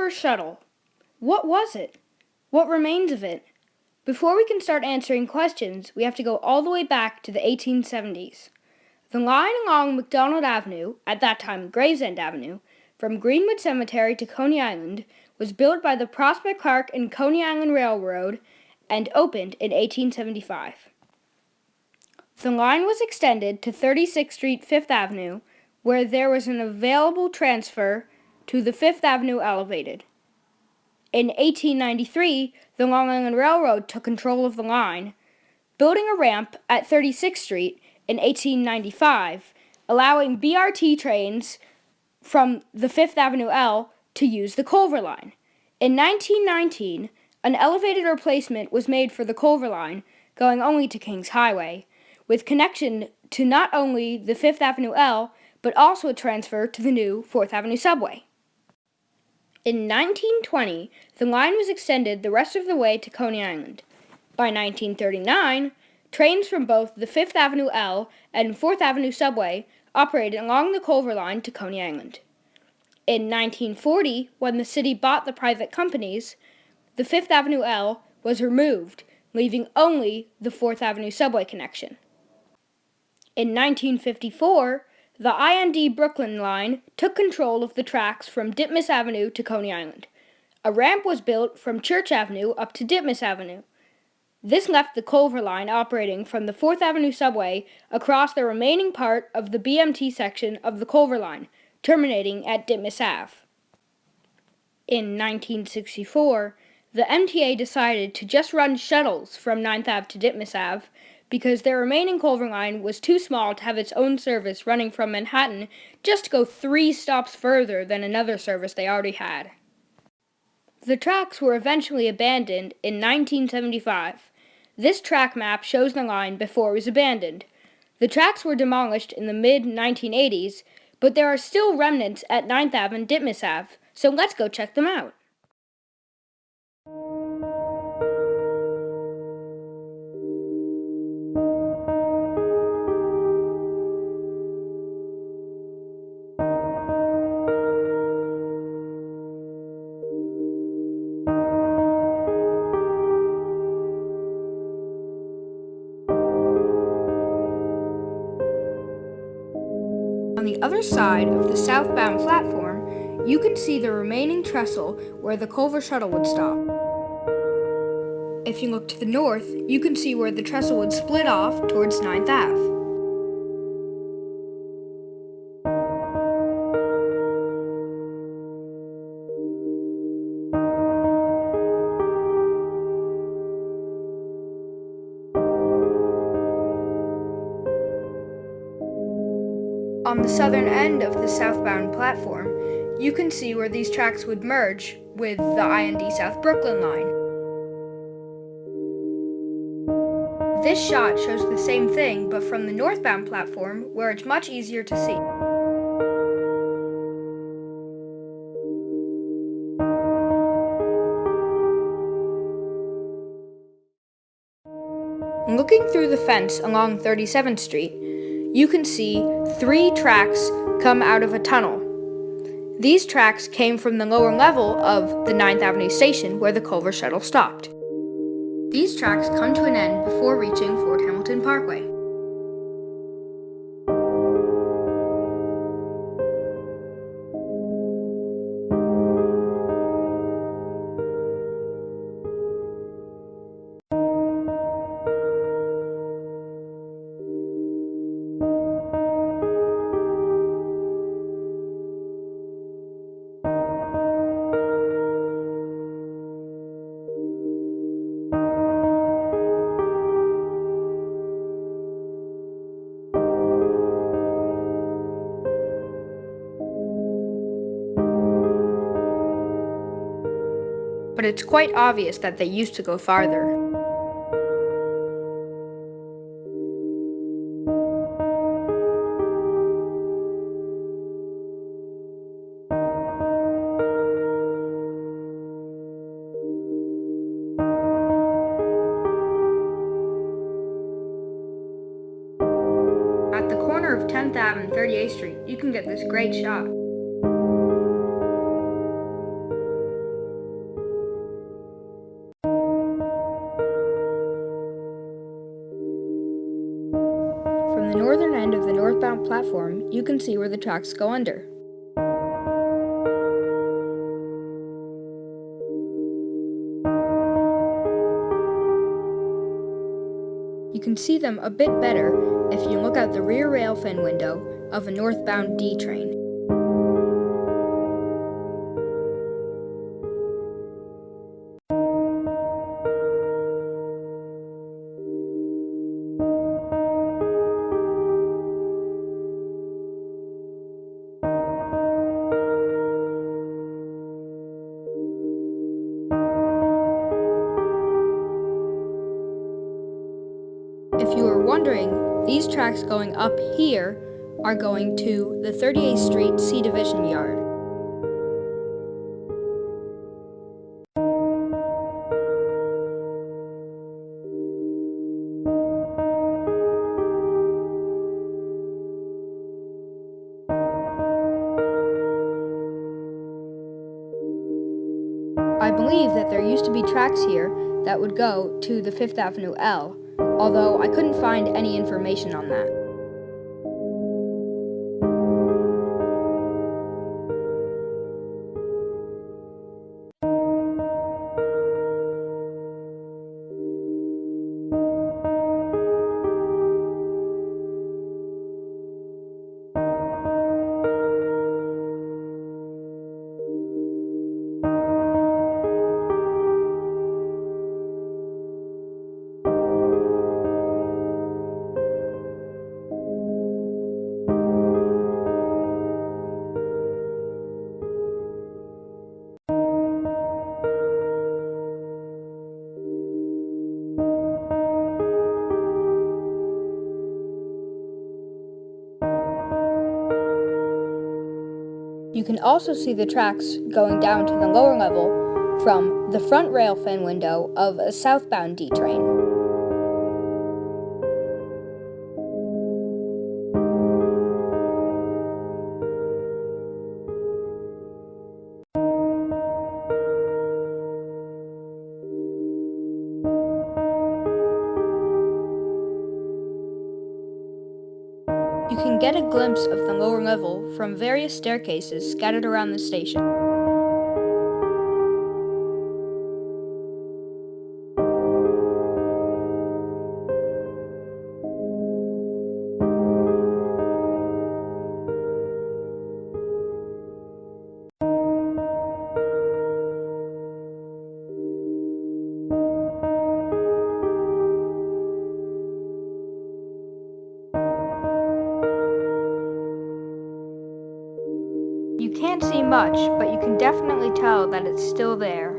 Culver Shuttle. What was it? What remains of it? Before we can start answering questions, we have to go all the way back to the 1870s. The line along McDonald Avenue, at that time Gravesend Avenue, from Greenwood Cemetery to Coney Island, was built by the Prospect Park and Coney Island Railroad and opened in 1875. The line was extended to 36th Street, 5th Avenue, where there was an available transfer to the 5th Avenue Elevated. In 1893, the Long Island Railroad took control of the line, building a ramp at 36th Street in 1895, allowing BRT trains from the 5th Avenue L to use the Culver line. In 1919, an elevated replacement was made for the Culver line, going only to Kings Highway, with connection to not only the 5th Avenue L, but also a transfer to the new 4th Avenue subway. In 1920, the line was extended the rest of the way to Coney Island. By 1939, trains from both the 5th Avenue L and 4th Avenue subway operated along the Culver line to Coney Island. In 1940, when the city bought the private companies, the 5th Avenue L was removed, leaving only the 4th Avenue subway connection. In 1954, the IND Brooklyn line took control of the tracks from Ditmas Avenue to Coney Island. A ramp was built from Church Avenue up to Ditmas Avenue. This left the Culver line operating from the 4th Avenue subway across the remaining part of the BMT section of the Culver line, terminating at Ditmas Ave. In 1964, the MTA decided to just run shuttles from 9th Ave to Ditmas Ave because their remaining Culver line was too small to have its own service running from Manhattan just to go 3 stops further than another service they already had. The tracks were eventually abandoned in 1975. This track map shows the line before it was abandoned. The tracks were demolished in the mid-1980s, but there are still remnants at 9th Ave and Ditmas Ave, so let's go check them out. On the other side of the southbound platform, you can see the remaining trestle where the Culver shuttle would stop. If you look to the north, you can see where the trestle would split off towards 9th Ave. On the southern end of the southbound platform, you can see where these tracks would merge with the IND South Brooklyn line. This shot shows the same thing, but from the northbound platform, where it's much easier to see. Looking through the fence along 37th Street, you can see 3 tracks come out of a tunnel. These tracks came from the lower level of the 9th Avenue station where the Culver shuttle stopped. These tracks come to an end before reaching Fort Hamilton Parkway. But it's quite obvious that they used to go farther. At the corner of 10th Ave and 38th Street, you can get this great shot. the northern end of the northbound platform, you can see where the tracks go under. You can see them a bit better if you look out the rear railfan window of a northbound D train. If you are wondering, these tracks going up here are going to the 38th Street C Division yard. I believe that there used to be tracks here that would go to the 5th Avenue L, although I couldn't find any information on that. You can also see the tracks going down to the lower level from the front railfan window of a southbound D train. You can get a glimpse of the lower level from various staircases scattered around the station. You can't see much, but you can definitely tell that it's still there.